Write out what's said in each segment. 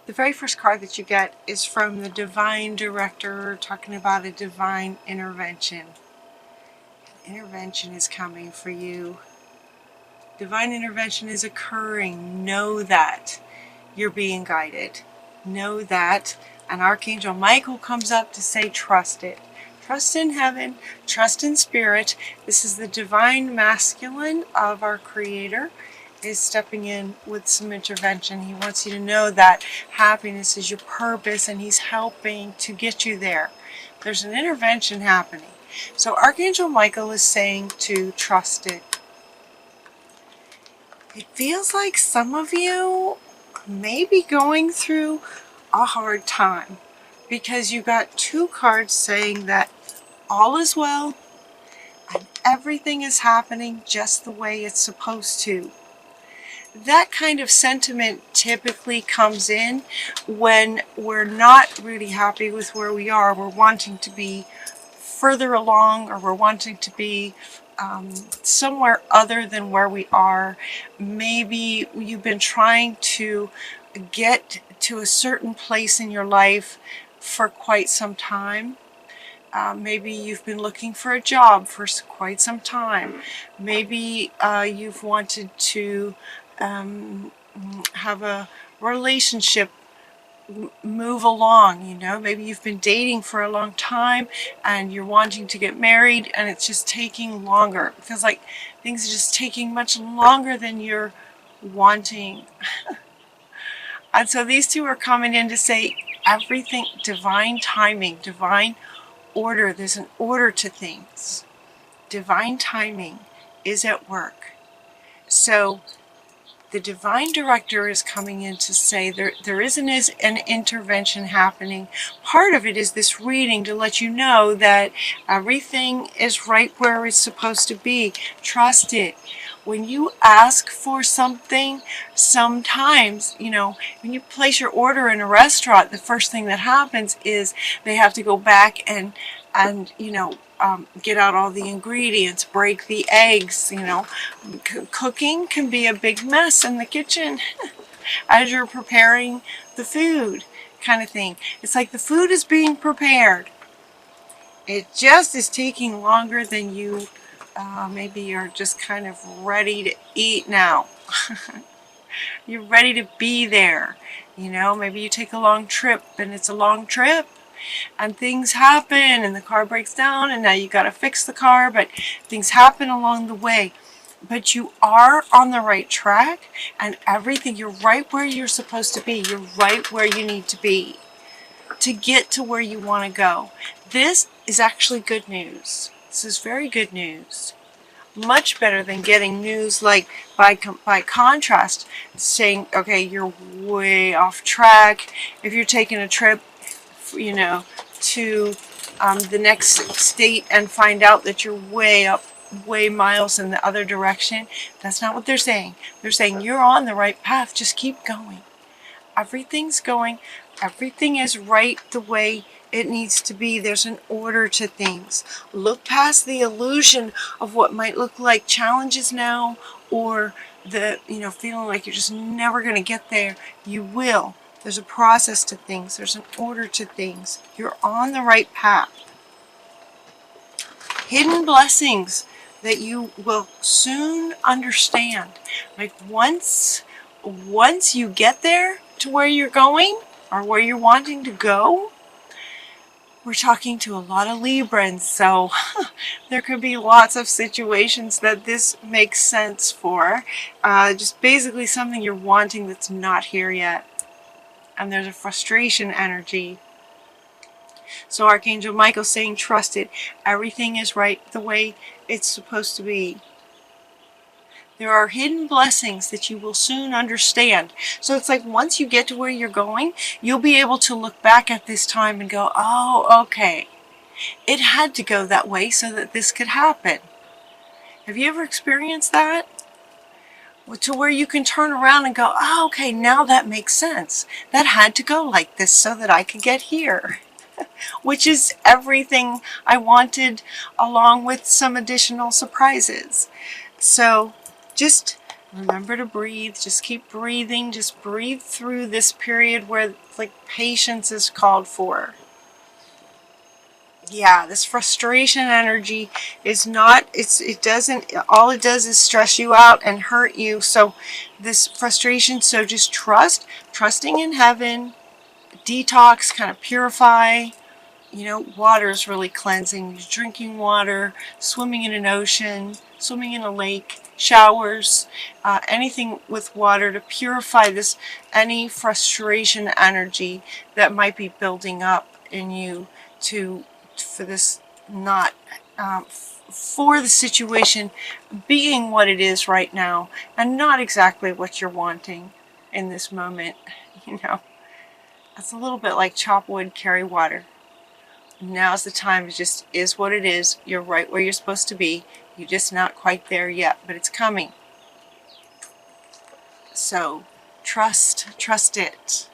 The very first card that you get is from the Divine Director, talking about a divine intervention. Intervention is coming for you. Divine intervention is occurring. Know that you're being guided. Know that. And Archangel Michael comes up to say, trust it. Trust in heaven. Trust in spirit. This is the divine masculine of our Creator is stepping in with some intervention. He wants you to know that happiness is your purpose, and he's helping to get you there. There's an intervention happening. So Archangel Michael is saying to trust it. It feels like some of you may be going through a hard time because you got two cards saying that all is well and everything is happening just the way it's supposed to. That kind of sentiment typically comes in when we're not really happy with where we are. We're wanting to be further along, or we're wanting to be somewhere other than where we are. Maybe you've been trying to get to a certain place in your life for quite some time. Maybe you've been looking for a job for quite some time. Maybe you've wanted to have a relationship move along, you know. Maybe you've been dating for a long time and you're wanting to get married, and it's just taking longer. It feels like things are just taking much longer than you're wanting. And so these two are coming in to say everything, divine timing, divine order. There's an order to things. Divine timing is at work. So the Divine Director is coming in to say there isn't an intervention happening. Part of it is this reading to let you know that everything is right where it's supposed to be. Trust it. When you ask for something, sometimes, you know, when you place your order in a restaurant, the first thing that happens is they have to go back and you know, get out all the ingredients, break the eggs, you know. Cooking can be a big mess in the kitchen as you're preparing the food, kind of thing. It's like the food is being prepared. It just is taking longer than you maybe are just kind of ready to eat now. You're ready to be there. You know, maybe you take a long trip and it's a long trip, and things happen and the car breaks down and now you got to fix the car, but things happen along the way. But you are on the right track, and everything, you're right where you're supposed to be. You're right where you need to be to get to where you want to go. This is actually good news. This is very good news. Much better than getting news like by contrast saying, okay, you're way off track. If you're taking a trip, you know, to the next state and find out that you're way miles in the other direction, that's not what they're saying. They're saying you're on the right path. Just keep going. Everything's going. Everything is right the way it needs to be. There's an order to things. Look past the illusion of what might look like challenges now, or the, you know, feeling like you're just never going to get there. You will. There's a process to things. There's an order to things. You're on the right path. Hidden blessings that you will soon understand. Like once you get there to where you're going, or where you're wanting to go, we're talking to a lot of Librans, so there could be lots of situations that this makes sense for. Just basically something you're wanting that's not here yet. And there's a frustration energy. So Archangel Michael saying, trust it. Everything is right the way it's supposed to be. There are hidden blessings that you will soon understand. So it's like once you get to where you're going, you'll be able to look back at this time and go, oh, okay. It had to go that way so that this could happen. Have you ever experienced that? To where you can turn around and go, oh, okay, now that makes sense. That had to go like this so that I could get here. Which is everything I wanted, along with some additional surprises. So just Remember to breathe. Just keep breathing. Just breathe through this period where like patience is called for. Yeah, this frustration energy is not, it doesn't, all it does is stress you out and hurt you. So this frustration, so just trusting in heaven, detox, kind of purify. You know, water is really cleansing. Drinking water, swimming in an ocean, swimming in a lake, showers, anything with water to purify this, any frustration energy that might be building up in you for this not, for the situation being what it is right now and not exactly what you're wanting in this moment. You know, it's a little bit like chop wood, carry water. Now's the time. It just is what it is. You're right where you're supposed to be. You're just not quite there yet, but it's coming. So trust it.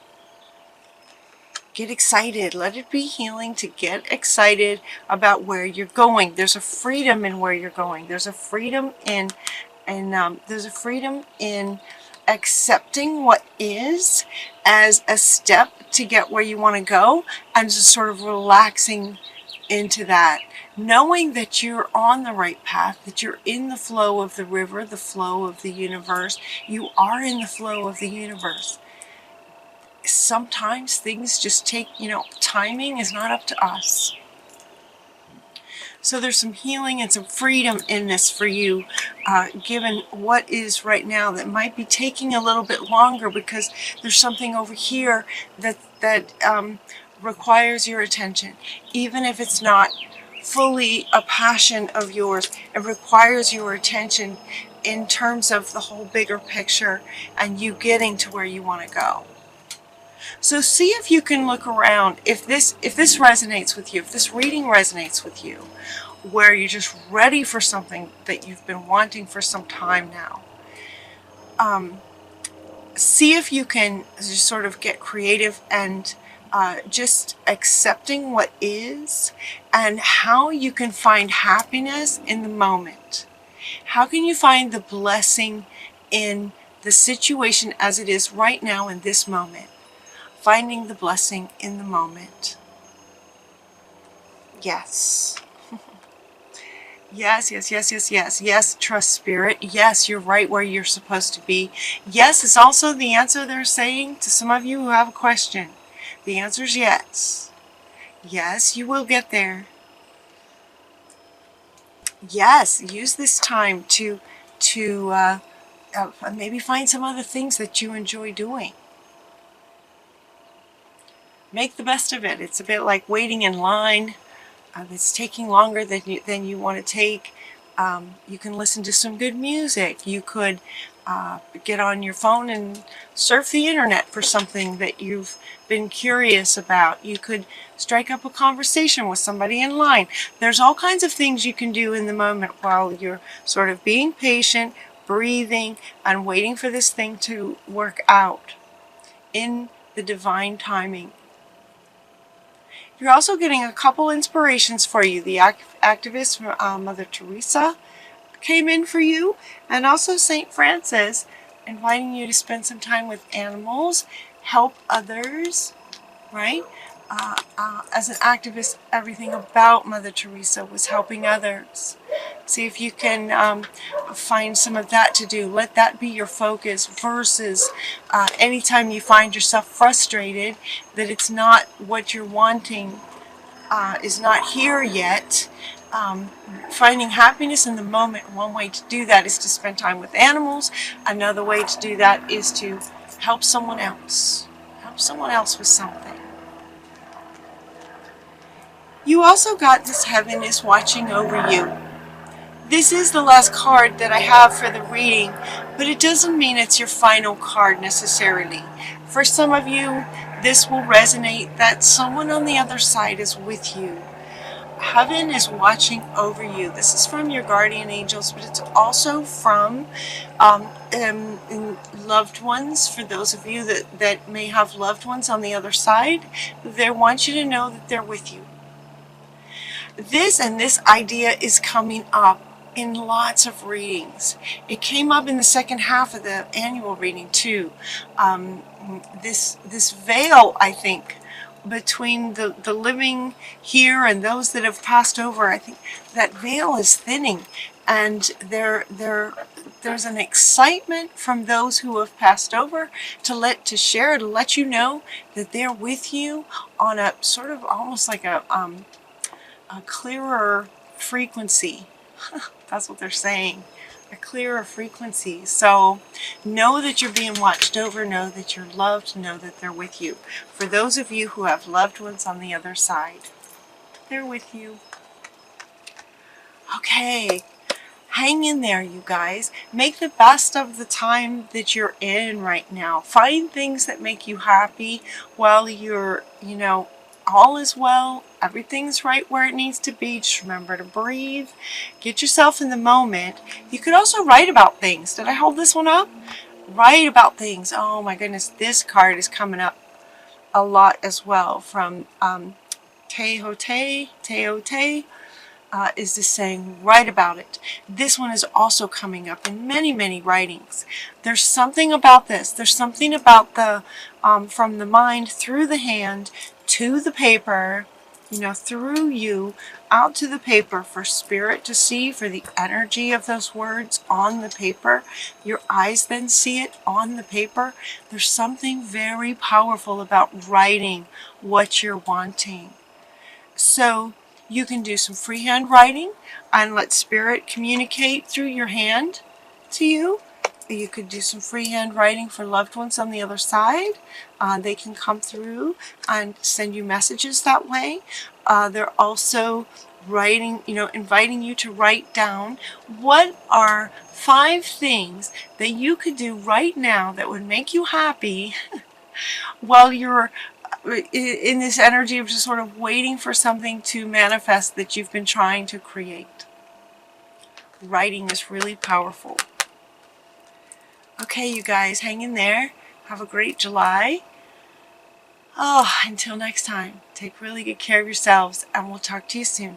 Get excited. Let it be healing to get excited about where you're going. There's a freedom in where you're going. There's a freedom in, there's a freedom in accepting what is as a step to get where you want to go, and just sort of relaxing into that, knowing that you're on the right path, that you're in the flow of the river, the flow of the universe. You are in the flow of the universe. Sometimes things just take, timing is not up to us. So there's some healing and some freedom in this for you, given what is right now that might be taking a little bit longer because there's something over here that requires your attention. Even if it's not fully a passion of yours, it requires your attention in terms of the whole bigger picture and you getting to where you want to go. So see if you can look around, if this resonates with you, if this reading resonates with you, where you're just ready for something that you've been wanting for some time now. See if you can just sort of get creative and just accepting what is and how you can find happiness in the moment. How can you find the blessing in the situation as it is right now in this moment? Finding the blessing in the moment. Yes. Yes, yes, yes, yes, yes. Yes, trust spirit. Yes, you're right where you're supposed to be. Yes, it's also the answer they're saying to some of you who have a question. The answer is yes. Yes, you will get there. Yes, use this time to maybe find some other things that you enjoy doing. Make the best of it. It's a bit like waiting in line. It's taking longer than you want to take. You can listen to some good music. You could get on your phone and surf the internet for something that you've been curious about. You could strike up a conversation with somebody in line. There's all kinds of things you can do in the moment while you're sort of being patient, breathing, and waiting for this thing to work out in the divine timing. You're also getting a couple inspirations for you. The activist Mother Teresa came in for you, and also St. Francis, inviting you to spend some time with animals, help others, right? As an activist, everything about Mother Teresa was helping others. See if you can find some of that to do. Let that be your focus versus anytime you find yourself frustrated that it's not what you're wanting, is not here yet. Finding happiness in the moment. One way to do that is to spend time with animals. Another way to do that is to help someone else. Help someone else with something. You also got this heaven is watching over you. This is the last card that I have for the reading, but it doesn't mean it's your final card necessarily. For some of you, this will resonate that someone on the other side is with you. Heaven is watching over you. This is from your guardian angels, but it's also from loved ones. For those of you that may have loved ones on the other side, they want you to know that they're with you. This idea is coming up in lots of readings. It came up in the second half of the annual reading too. This veil, I think, between the living here and those that have passed over, I think that veil is thinning, and there's an excitement from those who have passed over to let you know that they're with you on a sort of almost like a clearer frequency. That's what they're saying. A clearer frequency. So know that you're being watched over, know that you're loved, know that they're with you. For those of you who have loved ones on the other side, they're with you. Okay, hang in there, you guys. Make the best of the time that you're in right now. Find things that make you happy while you're, all is well. Everything's right where it needs to be. Just remember to breathe. Get yourself in the moment. You could also write about things. Did I hold this one up? Write about things. Oh my goodness, this card is coming up a lot as well from Teote. Is just saying, write about it. This one is also coming up in many, many writings. There's something about this. There's something about the, from the mind through the hand to the paper, through you out to the paper for spirit to see, for the energy of those words on the paper. Your eyes then see it on the paper. There's something very powerful about writing what you're wanting. So you can do some freehand writing and let spirit communicate through your hand to you. You could do some freehand writing for loved ones on the other side. They can come through and send you messages that way. They're also writing, inviting you to write down what are 5 things that you could do right now that would make you happy while you're in this energy of just sort of waiting for something to manifest that you've been trying to create. Writing is really powerful. Okay, you guys, hang in there. Have a great July. Oh, until next time, take really good care of yourselves, and we'll talk to you soon.